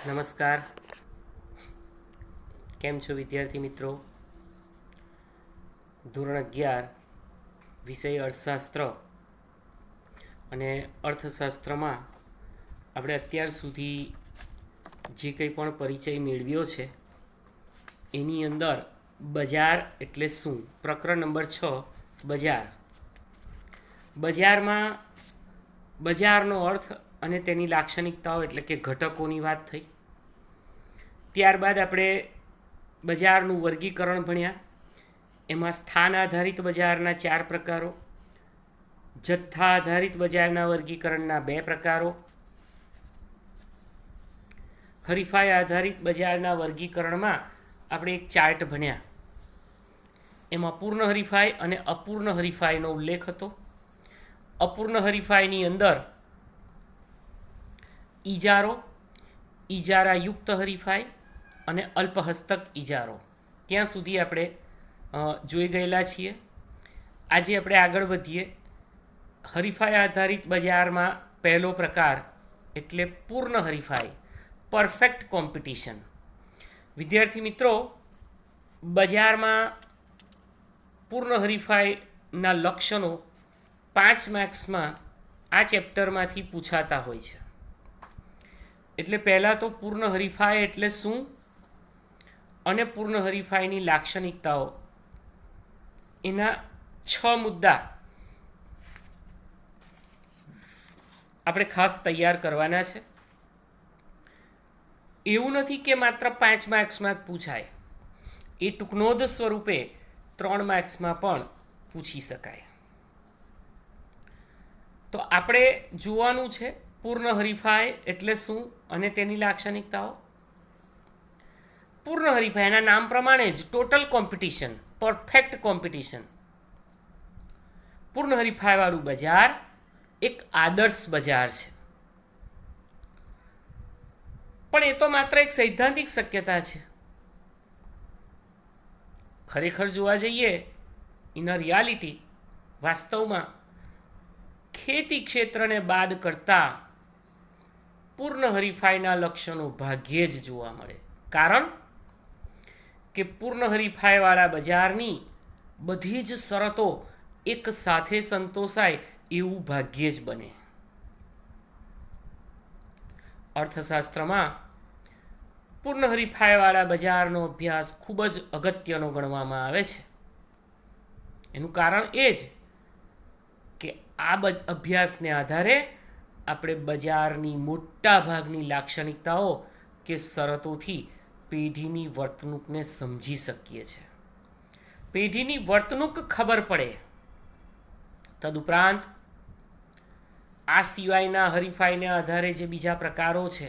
નમસ્કાર. કેમ છો વિદ્યાર્થી મિત્રો? ધોરણ 11 વિષય અર્થશાસ્ત્ર અને અર્થશાસ્ત્રમાં આપણે અત્યાર સુધી જે કંઈ પણ પરિચય મેળવ્યો છે એની અંદર બજાર એટલે શું, પ્રકરણ નંબર 6 બજાર. બજારમાં બજારનો અર્થ અને તેની લાક્ષણિકતાઓ એટલે કે ઘટકોની વાત થઈ. ત્યારબાદ આપણે બજારનું વર્ગીકરણ ભણ્યા. એમાં સ્થાન આધારિત બજારના 4 પ્રકારો, જથ્થા આધારિત બજારના વર્ગીકરણના 2 પ્રકારો, હરીફાઈ આધારિત બજારના વર્ગીકરણમાં આપણે એક ચાર્ટ ભણ્યા. એમાં પૂર્ણ હરીફાઈ અને અપૂર્ણ હરીફાઈનો ઉલ્લેખ હતો. અપૂર્ણ હરીફાઈની અંદર ઇજારો, ઇજારાયુક્ત હરીફાઈ અને અલ્પહસ્તક ઇજારો ત્યાં સુધી આપણે જોઈ ગયેલા છીએ. આજે આપણે આગળ વધીએ. હરીફાઈ આધારિત બજારમાં પહેલો પ્રકાર એટલે પૂર્ણ હરીફાઈ, પરફેક્ટ કોમ્પિટિશન. વિદ્યાર્થી મિત્રો, બજારમાં પૂર્ણ હરીફાઈના લક્ષણો 5 માર્ક્સમાં આ ચેપ્ટરમાંથી પૂછાતા હોય છે. એટલે પહેલાં તો પૂર્ણ હરીફાઈ એટલે શું અને પૂર્ણ હરીફાઈની લાક્ષણિકતાઓ, એના 6 મુદ્દા આપણે ખાસ તૈયાર કરવાના છે. એવું નથી કે માત્ર 5 માર્ક્સમાં જ પૂછાય, એ ટૂંકનોંધ સ્વરૂપે 3 માર્ક્સમાં પણ પૂછી શકાય. તો આપણે જોવાનું છે પૂર્ણ હરીફાઈ એટલે શું અને તેની લાક્ષણિકતાઓ. પૂર્ણ હરીફાઈ એના નામ પ્રમાણે જ ટોટલ કોમ્પિટિશન, પરફેક્ટ કોમ્પિટિશન. પૂર્ણ હરીફાઈવાળું બજાર એક આદર્શ બજાર છે. પણ એ તો માત્ર એક સૈદ્ધાંતિક શક્યતા છે. ખરેખર જોવા જઈએ ઇન રિયાલિટી, વાસ્તવમાં ખેતી ક્ષેત્રને બાદ કરતા પૂર્ણ હરીફાઈના લક્ષણો ભાગ્યે જ જોવા મળે. કારણ કે પૂર્ણ હરીફાઈવાળા બજારની બધી જ શરતો એક સાથે સંતોષાય એવું ભાગ્યે જ બને. અર્થશાસ્ત્રમાં પૂર્ણ હરીફાઈવાળા બજારનો અભ્યાસ ખૂબ જ અગત્યનો ગણવામાં આવે છે. એનું કારણ એ જ કે આ અભ્યાસને આધારે આપણે બજારની મોટા ભાગની લાક્ષણિકતાઓ કે શરતોથી પેઢીની વર્તણૂકને સમજી શકીએ છીએ. પેઢીની વર્તણૂક ખબર પડે. તદુપરાંત આ સિવાયના હરીફાઈને આધારે જે બીજા પ્રકારો છે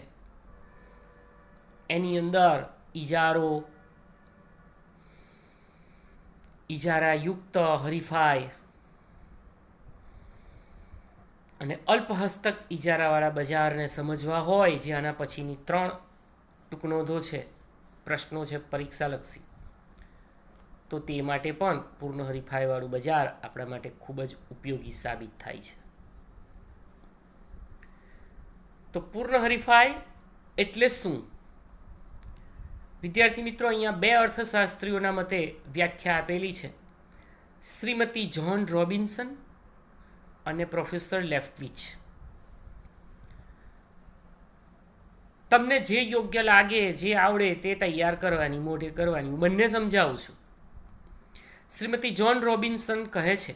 એની અંદર ઇજારો, ઇજારાયુક્ત હરીફાઈ અને અલ્પહસ્તક ઇજારાવાળા બજારને સમજવા હોય, જે આના પછીની 3 ટૂંકનોંધો છે, પ્રશ્નો છે પરીક્ષાલક્ષી, તો તે માટે પણ પૂર્ણ હરીફાઈવાળું બજાર આપણા માટે ખૂબ જ ઉપયોગી સાબિત થાય છે. તો પૂર્ણ હરીફાઈ એટલે શું? વિદ્યાર્થી મિત્રો, અહીંયા 2 અર્થશાસ્ત્રીઓના મતે વ્યાખ્યા આપેલી છે. શ્રીમતી જ્હોન રોબિન્સન અને પ્રોફેસર લેફ્ટવિચ. તમને જે યોગ્ય લાગે, જે આવડે તે તૈયાર કરવાની, મોઢે કરવાની. હું બંને સમજાવું છું. શ્રીમતી જ્હોન રોબિન્સન કહે છે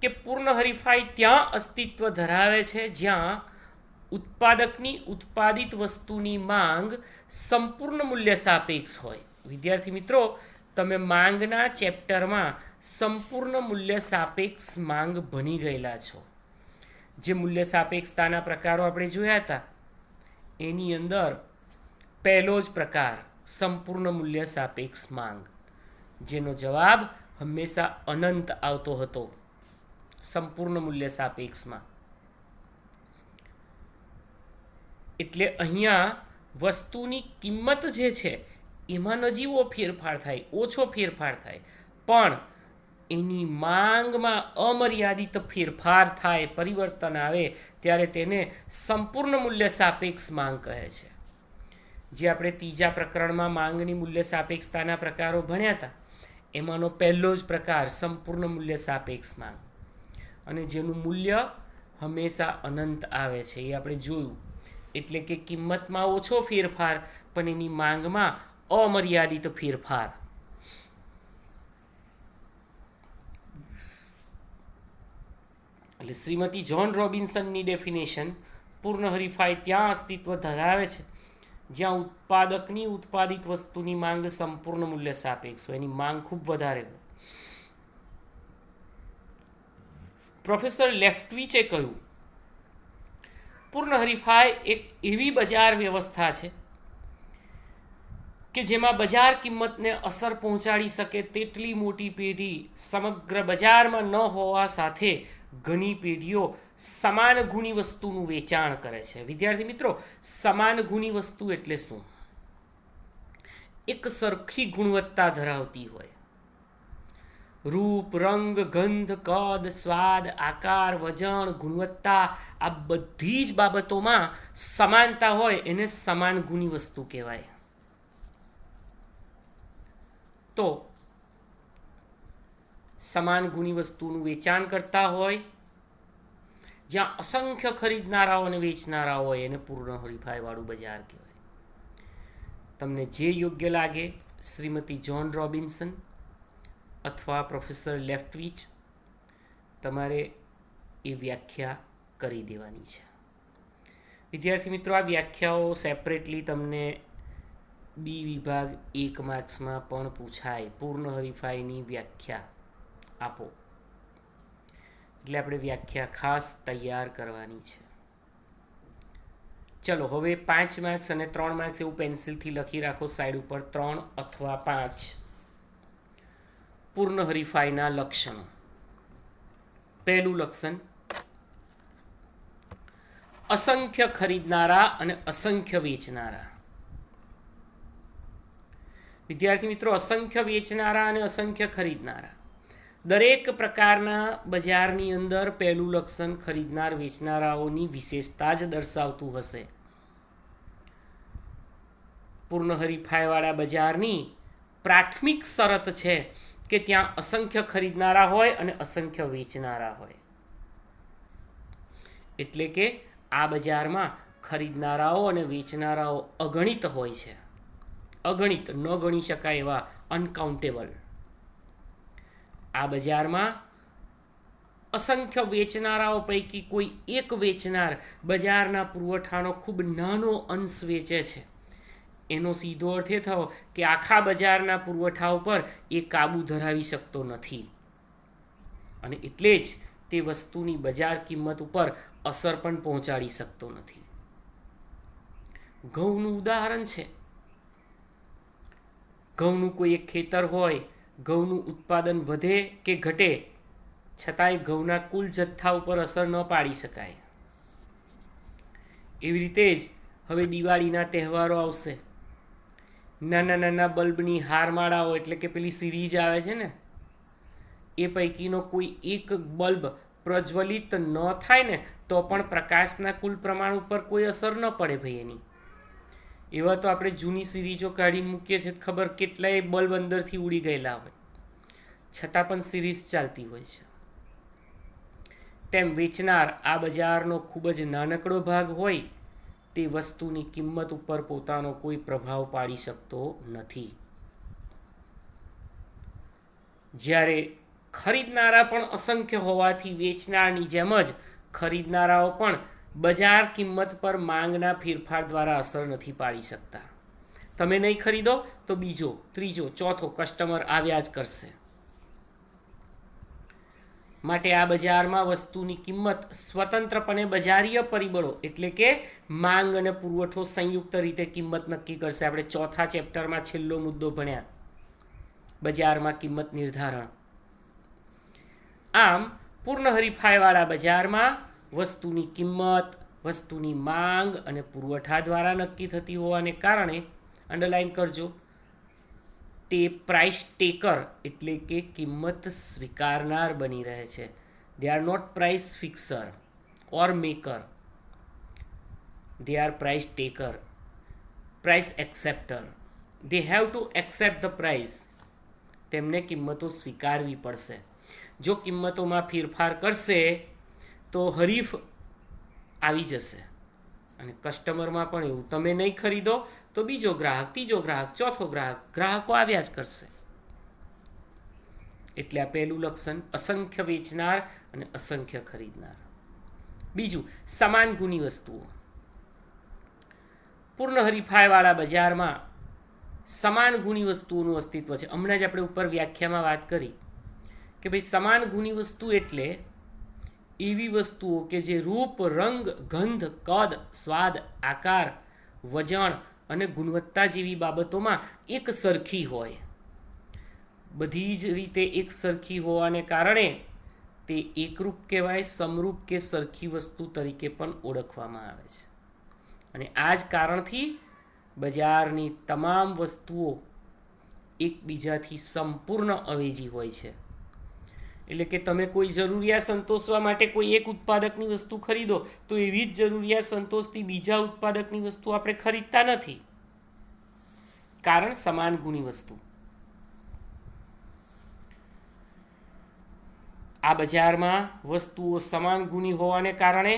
કે પૂર્ણ હરીફાઈ ત્યાં અસ્તિત્વ ધરાવે છે જ્યાં ઉત્પાદકની ઉત્પાદિત વસ્તુની માંગ સંપૂર્ણ મૂલ્ય સાપેક્ષ હોય. વિદ્યાર્થી મિત્રો, તમે માંગના ચેપ્ટરમાં સંપૂર્ણ મૂલ્ય સાપેક્ષ માંગ ભણી ગયેલા છો. જે મૂલ્ય સાપેક્ષતાના પ્રકારો આપણે જોયા હતા એની અંદર પહેલો જ પ્રકાર સંપૂર્ણ મૂલ્ય સાપેક્ષ માંગ, જેનો જવાબ હંમેશા અનંત આવતો હતો સંપૂર્ણ મૂલ્ય સાપેક્ષમાં. એટલે અહીંયા વસ્તુની કિંમત જે છે એમાં નજીવો ફેરફાર થાય, ઓછો ફેરફાર થાય, પણ એની માંગમાં અમર્યાદિત ફેરફાર થાય, પરિવર્તન આવે ત્યારે તેને સંપૂર્ણ મૂલ્ય સાપેક્ષ માંગ કહે છે. જે આપણે ત્રીજા પ્રકરણમાં માંગની મૂલ્ય સાપેક્ષતાના પ્રકારો ભણ્યા હતા એમાંનો પહેલો જ પ્રકાર સંપૂર્ણ મૂલ્ય સાપેક્ષ માંગ, અને જેનું મૂલ્ય હંમેશા અનંત આવે છે એ આપણે જોયું. એટલે કે કિંમતમાં ઓછો ફેરફાર પણ એની માંગમાં અમર્યાદિત ફેરફાર. એટલે શ્રીમતી જ્હોન રોબિન્સનની ડેફિનેશન પૂર્ણ હરીફાઈ ત્યાં અસ્તિત્વ ધરાવે છે જ્યાં ઉત્પાદકની ઉત્પાદિત વસ્તુની માંગ સંપૂર્ણ મૂલ્ય સાપેક્ષ હોય, એની માંગ ખૂબ વધારે હોય. પ્રોફેસર લેફ્ટવિચે કહ્યું, પૂર્ણ હરીફાઈ એક એવી બજાર વ્યવસ્થા છે કે જેમાં બજાર કિંમતને અસર પહોંચાડી શકે તેટલી મોટી પેઢી સમગ્ર બજારમાં ન હોવા સાથે ઘણી પેઢીઓ સમાન ગુણી વસ્તુનું વેચાણ કરે છે. વિદ્યાર્થી મિત્રો, સમાન ગુણી વસ્તુ એટલે શું? એક સરખી ગુણવત્તા ધરાવતી હોય. રૂપ, રંગ, ગંધ, કદ, સ્વાદ, આકાર, વજન, ગુણવત્તા આ બધી જ બાબતોમાં સમાનતા હોય એને સમાન ગુણી વસ્તુ કહેવાય. તો સમાન ગુણી વસ્તુનું વેચાણ કરતા હોય, જ્યાં અસંખ્ય ખરીદનારાઓ અને વેચનારાઓ હોય એને પૂર્ણ હરીફાઈવાળું બજાર કહેવાય. તમને જે યોગ્ય લાગે, શ્રીમતી જ્હોન રોબિન્સન અથવા પ્રોફેસર લેફ્ટવિચ, તમારે એ વ્યાખ્યા કરી દેવાની છે. વિદ્યાર્થી મિત્રો, આ વ્યાખ્યાઓ સેપરેટલી તમને બી વિભાગ 1 માર્ક્સમાં પણ પૂછાય. પૂર્ણ હરીફાઈની વ્યાખ્યા આપો એટલે આપણે વ્યાખ્યા ખાસ તૈયાર કરવાની છે. ચલો હવે 5 માર્ક્સ અને 3 માર્ક્સ એવું પેન્સિલથી લખી રાખો સાઈડ ઉપર, 3 અથવા 5. પૂર્ણ હરીફાઈના લક્ષણો. પહેલું લક્ષણ, અસંખ્ય ખરીદનારા અને અસંખ્ય વેચનારા. વિદ્યાર્થી મિત્રો, અસંખ્ય વેચનારા અને અસંખ્ય ખરીદનારા. દરેક પ્રકારના બજારની અંદર પહેલું લક્ષણ ખરીદનાર વેચનારાઓની વિશેષતા જ દર્શાવતું હશે. પૂર્ણ હરીફાઈવાળા બજારની પ્રાથમિક શરત છે કે ત્યાં અસંખ્ય ખરીદનારા હોય અને અસંખ્ય વેચનારા હોય. એટલે કે આ બજારમાં ખરીદનારાઓ અને વેચનારાઓ અગણિત હોય છે. અગણિત, ન ગણી શકાય એવા, અનકાઉન્ટેબલ. આ બજારમાં અસંખ્ય વેચનારાઓ પૈકી કોઈ એક વેચનાર બજારના પુરવઠાનો ખૂબ નાનો અંશ વેચે છે. એનો સીધો અર્થ એ થયો કે આખા બજારના પુરવઠા ઉપર એ કાબૂ ધરાવી શકતો નથી, અને એટલે જ તે વસ્તુની બજાર કિંમત ઉપર અસર પણ પહોંચાડી શકતો નથી. ઘઉંનું ઉદાહરણ છે. ઘઉંનું કોઈ એક ખેતર હોય, ઘઉંનું ઉત્પાદન વધે કે ઘટે છતાંય ઘઉંના કુલ જથ્થા ઉપર અસર ન પાડી શકાય. એવી રીતે જ હવે દિવાળીના તહેવારો આવશે. નાના નાના બલ્બની હારમાળાઓ એટલે કે પેલી સિરીઝ આવે છે ને, એ પૈકીનો કોઈ એક બલ્બ પ્રજ્વલિત ન થાય ને તો પણ પ્રકાશના કુલ પ્રમાણ ઉપર કોઈ અસર ન પડે ભાઈ એની. એવા તો આપણે જૂની સિરીઝો કાઢીને મૂકીએ છીએ, ખબર કેટલાય બલ્બ અંદરથી ઉડી ગયેલા હોય, છતાં પણ સિરીઝ ચાલતી હોય છે. તેમ વેચનાર આ બજારનો ખૂબ જ નાનકડો ભાગ હોય તે વસ્તુની કિંમત ઉપર પોતાનો કોઈ પ્રભાવ પાડી શકતો નથી. જ્યારે ખરીદનારા પણ અસંખ્ય હોવાથી વેચનારની જેમ જ ખરીદનારાઓ પણ બજાર કિંમત પર માંગના ફેરફાર દ્વારા અસર નથી પાડી શકતા. તમે નહીં ખરીદો તો બીજો, ત્રીજો, ચોથો કસ્ટમર આવ્યા જ કરશે. માટે આ બજારમાં વસ્તુની કિંમત સ્વતંત્રપણે બજારીય પરિબળો એટલે કે માંગ અને પુરવઠો સંયુક્ત રીતે કિંમત નક્કી કરશે. આપણે ચોથા ચેપ્ટરમાં છેલ્લો મુદ્દો ભણ્યા, બજારમાં કિંમત નિર્ધારણ. આમ પૂર્ણ હરીફાઈવાળા બજારમાં વસ્તુની કિંમત વસ્તુની માંગ અને પુરવઠા દ્વારા નક્કી થતી હોવાને કારણે, અંડરલાઈન કરજો, તે પ્રાઇસ ટેકર એટલે કે કિંમત સ્વીકારનાર બની રહે છે. They are not price fixer or maker, they are price taker. Price acceptor, they have to accept the price. તેમને કિંમતો સ્વીકારવી પડશે. જો કિંમતોમાં ફેરફાર કરશે તો હરીફ આવી જશે. અને કસ્ટમરમાં પણ એવું, તમે નહીં ખરીદો તો બીજો ગ્રાહક, ત્રીજો ગ્રાહક, ચોથો ગ્રાહક, ગ્રાહકો આવ્યા જ કરશે. એટલે આ પહેલું લક્ષણ, અસંખ્ય વેચનાર અને અસંખ્ય ખરીદનાર. બીજું, સમાન ગુણી વસ્તુઓ. પૂર્ણ હરીફાઈવાળા બજારમાં સમાન ગુણી વસ્તુઓનું અસ્તિત્વ છે. હમણાં જ આપણે ઉપર વ્યાખ્યામાં વાત કરી કે ભાઈ સમાન ગુણી વસ્તુ એટલે એવી વસ્તુઓ કે જે રૂપ, રંગ, ગંધ, કદ, સ્વાદ, આકાર, વજન અને ગુણવત્તા જેવી બાબતોમાં એક સરખી હોય. બધી જ રીતે એક સરખી હોવાને કારણે તે એકરૂપ કહેવાય, સમરૂપ કે સરખી વસ્તુ તરીકે પણ ઓળખવામાં આવે છે. અને આ જ કારણથી બજારની તમામ વસ્તુઓ એકબીજાથી સંપૂર્ણ અવેજી હોય છે. એટલે કે તમે કોઈ જરૂરિયાત સંતોષવા માટે કોઈ એક ઉત્પાદકની વસ્તુ ખરીદો તો એવી જ જરૂરિયાત સંતોષતી બીજા ઉત્પાદકની વસ્તુ આપણે ખરીદતા નથી, કારણ સમાન ગુણી વસ્તુ. આ બજારમાં વસ્તુઓ સમાન ગુણી હોવાને કારણે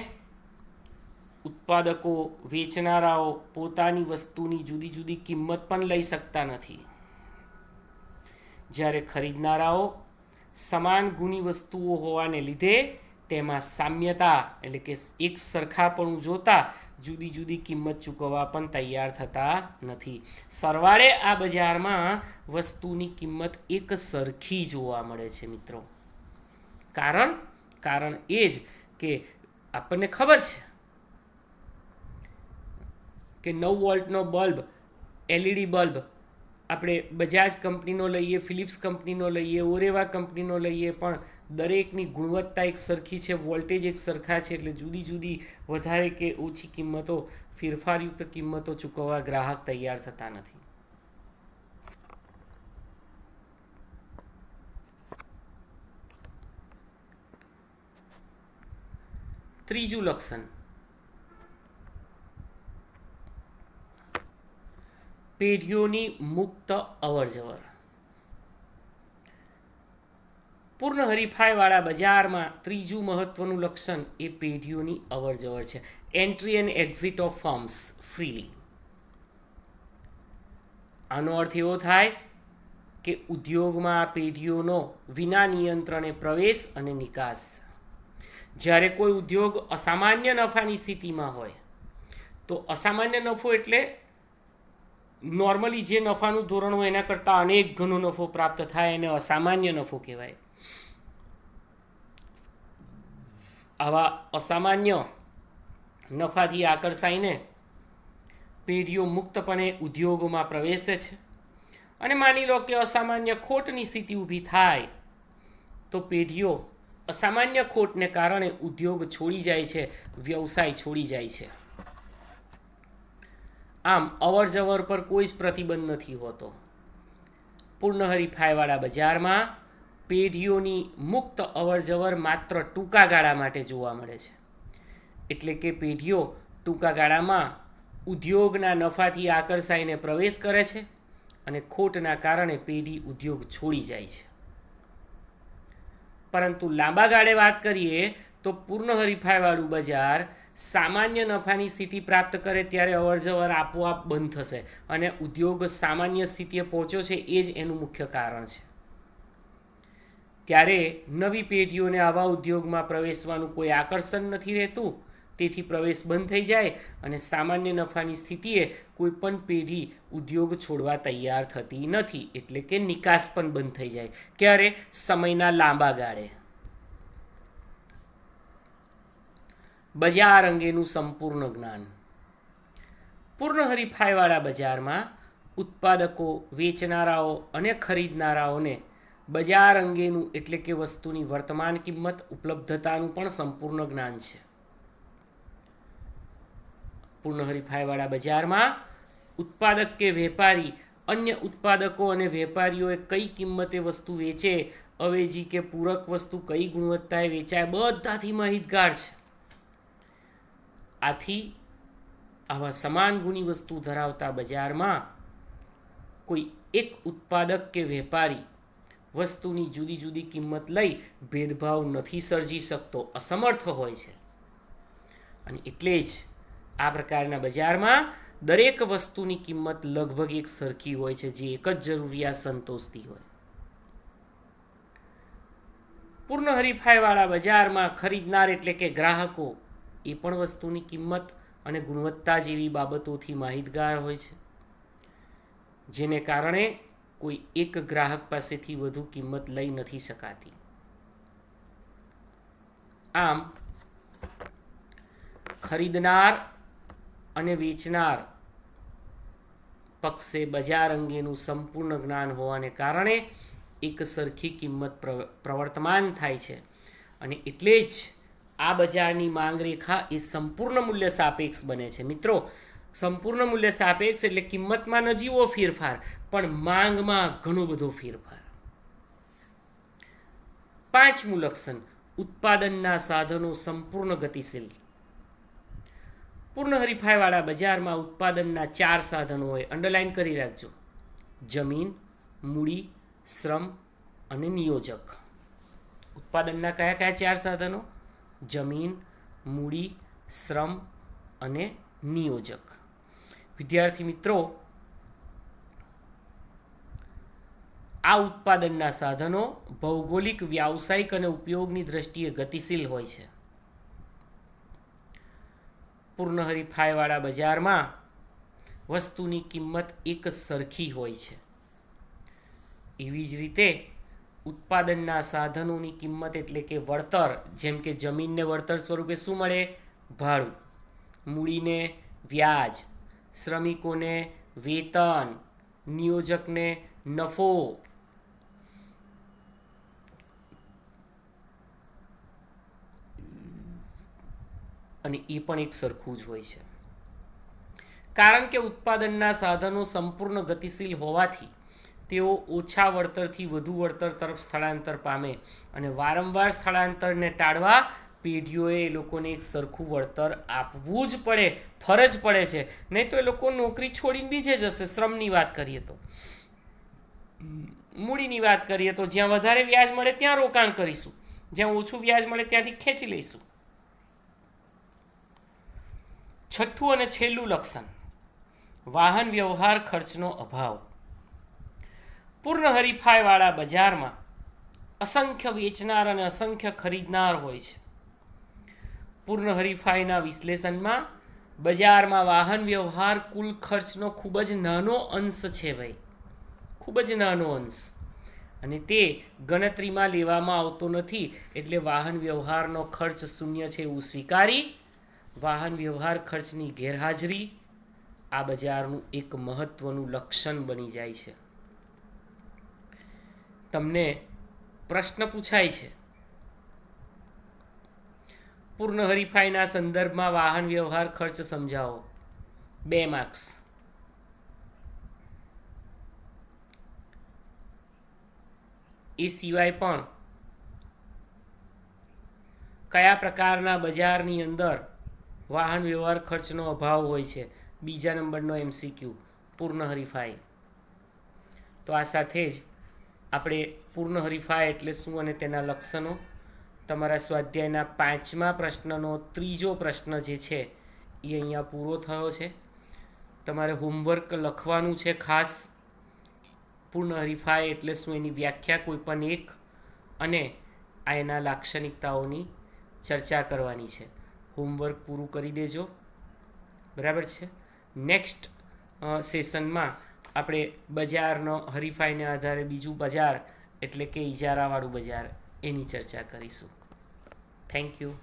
ઉત્પાદકો, વેચનારાઓ પોતાની વસ્તુની જુદી જુદી કિંમત પણ લઈ શકતા નથી. જ્યારે ખરીદનારાઓ સમાન ગુણી વસ્તુઓ હોવાને લીધે તેમાં સામ્યતા એટલે કે એક સરખાપણું જોતા જુદી જુદી કિંમત ચૂકવવા પણ તૈયાર થતા નથી. સરવાળે આ બજારમાં વસ્તુની કિંમત એક સરખી જોવા મળે છે મિત્રો. કારણ એ જ કે આપણને ખબર છે કે 9 વોલ્ટનો બલ્બ, LED બલ્બ આપણે બજાજ કંપનીનો લઈએ, ફિલિપ્સ કંપનીનો લઈએ, ઓરેવા કંપનીનો લઈએ, પણ દરેકની ગુણવત્તા એક સરખી છે, વોલ્ટેજ એક સરખા છે. એટલે જુદી જુદી વધારે કે ઓછી કિંમતો, ફેરફારયુક્ત કિંમતો ચૂકવવા ગ્રાહક તૈયાર થતા નથી. ત્રીજું લક્ષણ, પેઢીઓની મુક્ત અવરજવર. પૂર્ણ હરીફાઈવાળા બજારમાં ત્રીજું મહત્વનું લક્ષણ એ પેઢીઓની અવરજવર છે. Entry and exit of firms freely. આનો અર્થ એવો થાય કે ઉદ્યોગમાં પેઢીઓનો વિના નિયંત્રણે પ્રવેશ અને નિકાસ. જ્યારે કોઈ ઉદ્યોગ અસામાન્ય નફાની સ્થિતિમાં હોય તો અસામાન્ય નફો એટલે નોર્મલી જે નફાનું ધોરણ હોય એના કરતાં અનેક ગણો નફો પ્રાપ્ત થાય એને અસામાન્ય નફો કહેવાય. આવા અસામાન્ય નફાથી આકર્ષાઈને પેઢીઓ મુક્તપણે ઉદ્યોગોમાં પ્રવેશે છે. અને માની લો કે અસામાન્ય ખોટની સ્થિતિ ઊભી થાય તો પેઢીઓ અસામાન્ય ખોટને કારણે ઉદ્યોગ છોડી જાય છે, વ્યવસાય છોડી જાય છે. આમ અવરજવર પર કોઈ જ પ્રતિબંધ નથી હોતો. પૂર્ણ હરીફાઈવાળા બજારમાં પેઢીઓની મુક્ત અવરજવર માત્ર ટૂંકા ગાળા માટે જોવા મળે છે. એટલે કે પેઢીઓ ટૂંકા ગાળામાં ઉદ્યોગના નફાથી આકર્ષાઈને પ્રવેશ કરે છે અને ખોટના કારણે પેઢી ઉદ્યોગ છોડી જાય છે. પરંતુ લાંબા ગાળે વાત કરીએ તો પૂર્ણ હરીફાઈવાળું બજાર સામાન્ય નફાની સ્થિતિ પ્રાપ્ત કરે ત્યારે અવરજવર આપોઆપ બંધ થશે અને ઉદ્યોગ સામાન્ય સ્થિતિએ પહોંચ્યો છે એ જ એનું મુખ્ય કારણ છે. ત્યારે નવી પેઢીઓને આવા ઉદ્યોગમાં પ્રવેશવાનું કોઈ આકર્ષણ નથી રહેતું, તેથી પ્રવેશ બંધ થઈ જાય અને સામાન્ય નફાની સ્થિતિએ કોઈ પણ પેઢી ઉદ્યોગ છોડવા તૈયાર થતી નથી. એટલે કે નિકાસ પણ બંધ થઈ જાય. ક્યારે? સમયના લાંબા ગાળે. બજાર અંગેનું સંપૂર્ણ જ્ઞાન. પૂર્ણ હરીફાઈવાળા બજારમાં ઉત્પાદકો, વેચનારાઓ અને ખરીદનારાઓને બજાર અંગેનું એટલે કે વસ્તુની વર્તમાન કિંમત, ઉપલબ્ધતાનું પણ સંપૂર્ણ જ્ઞાન છે. પૂર્ણ હરીફાઈવાળા બજારમાં ઉત્પાદક કે વેપારી અન્ય ઉત્પાદકો અને વેપારીઓએ કઈ કિંમતે વસ્તુ વેચે, અવેજી કે પૂરક વસ્તુ કઈ ગુણવત્તાએ વેચાય, બધાથી માહિતગાર છે. આથી આવા સમાન ગુણી વસ્તુ ધરાવતા બજારમાં કોઈ એક ઉત્પાદક કે વેપારી વસ્તુની જુદી જુદી કિંમત લઈ ભેદભાવ નથી સર્જી શકતો, અસમર્થ હોય છે. અને એટલે જ આ પ્રકારના બજારમાં દરેક વસ્તુની કિંમત લગભગ એક સરખી હોય છે, જે એક જ જરૂરિયાત સંતોષતી હોય. પૂર્ણ હરીફાઈવાળા બજારમાં ખરીદનાર એટલે કે ગ્રાહકો એ પણ વસ્તુની કિંમત અને ગુણવત્તા જેવી બાબતોથી માહિતગાર હોય છે, જેને કારણે કોઈ એક ગ્રાહક પાસેથી વધુ કિંમત લઈ નથી શકાતી. આમ ખરીદનાર અને વેચનાર પક્ષે બજાર અંગેનું સંપૂર્ણ જ્ઞાન હોવાને કારણે એક સરખી કિંમત પ્રવર્તમાન થાય છે. અને એટલે જ આ બજારની માંગ રેખા એ સંપૂર્ણ મૂલ્ય સાપેક્ષ બને છે. મિત્રો, સંપૂર્ણ મૂલ્ય સાપેક્ષ એટલે કિંમતમાં નજીવો ફેરફાર, પણ માંગમાં ઘણો બધો ફેરફાર. પાંચમું લક્ષણ, ઉત્પાદનના સાધનો સંપૂર્ણ ગતિશીલ. પૂર્ણ હરીફાઈવાળા બજારમાં ઉત્પાદનના 4 સાધનો હોય. અંડરલાઈન કરી રાખજો: જમીન, મૂડી, શ્રમ અને નિયોજક. ઉત્પાદનના કયા કયા 4 સાધનો? જમીન, મૂડી, શ્રમ અને નિયોજક. વિદ્યાર્થી મિત્રો, આ ઉત્પાદનના સાધનો ભૌગોલિક, વ્યાવસાયિક અને ઉપયોગની દ્રષ્ટિએ ગતિશીલ હોય છે. પૂર્ણ હરીફાઈવાળા બજારમાં વસ્તુની કિંમત એક સરખી હોય છે. એવી જ રીતે ઉત્પાદનના સાધનોની કિંમત એટલે કે વળતર, જેમ કે જમીનને વળતર સ્વરૂપે શું મળે? ભાડું. મૂડીને વ્યાજ, શ્રમિકોને વેતન, નિયોજકને નફો. અને એ પણ એક સરખું જ હોય છે. કારણ કે ઉત્પાદનના સાધનો સંપૂર્ણ ગતિશીલ હોવાથી તેઓ ઓછા વળતરથી વધુ વળતર તરફ સ્થળાંતર પામે, અને વારંવાર સ્થળાંતરને ટાળવા પેઢીઓએ એ લોકોને એક સરખું વળતર આપવું જ પડે, ફરજ પડે છે. નહીં તો એ લોકો નોકરી છોડીને બીજે જશે. શ્રમની વાત કરીએ તો. મૂડીની વાત કરીએ તો જ્યાં વધારે વ્યાજ મળે ત્યાં રોકાણ કરીશું, જ્યાં ઓછું વ્યાજ મળે ત્યાંથી ખેંચી લઈશું. છઠ્ઠું અને છેલ્લું લક્ષણ, વાહન વ્યવહાર ખર્ચનો અભાવ. પૂર્ણ હરીફાઈવાળા બજારમાં અસંખ્ય વેચનાર અને અસંખ્ય ખરીદનાર હોય છે. પૂર્ણ હરીફાઈના વિશ્લેષણમાં બજારમાં વાહન વ્યવહાર કુલ ખર્ચનો ખૂબ જ નાનો અંશ છે ભાઈ, ખૂબ જ નાનો અંશ, અને તે ગણતરીમાં લેવામાં આવતો નથી. એટલે વાહન વ્યવહારનો ખર્ચ શૂન્ય છે એવું સ્વીકારી વાહન વ્યવહાર ખર્ચની ગેરહાજરી આ બજારનું એક મહત્વનું લક્ષણ બની જાય છે. તમને પ્રશ્ન પૂછાય છે, પૂર્ણ હરીફાઈના સંદર્ભમાં વાહન વ્યવહાર ખર્ચ સમજાવો. 2 માર્ક્સ. એ સિવાય પણ કયા પ્રકારના બજારની અંદર વાહન વ્યવહાર ખર્ચનો અભાવ હોય છે? 2જા નંબરનો MCQ, પૂર્ણ હરીફાઈ. તો આ સાથે જ આપણે પૂર્ણ હરીફાઈ એટલે શું અને તેના લક્ષણો, તમારા સ્વાધ્યાયના 5મા પ્રશ્નનો 3જો પ્રશ્ન જે છે એ અહીંયા પૂરો થયો છે. તમારે હોમવર્ક લખવાનું છે ખાસ. પૂર્ણ હરીફાઈ એટલે શું, એની વ્યાખ્યા કોઈ પણ એક, અને આ એના લાક્ષણિકતાઓની ચર્ચા કરવાની છે. હોમવર્ક પૂરું કરી દેજો, બરાબર છે. નેક્સ્ટ સેશનમાં આપણે બજારનો હરીફાઈને આધારે બીજું બજાર એટલે કે ઇજારાવાળું બજાર એની ચર્ચા કરીશું. Thank you.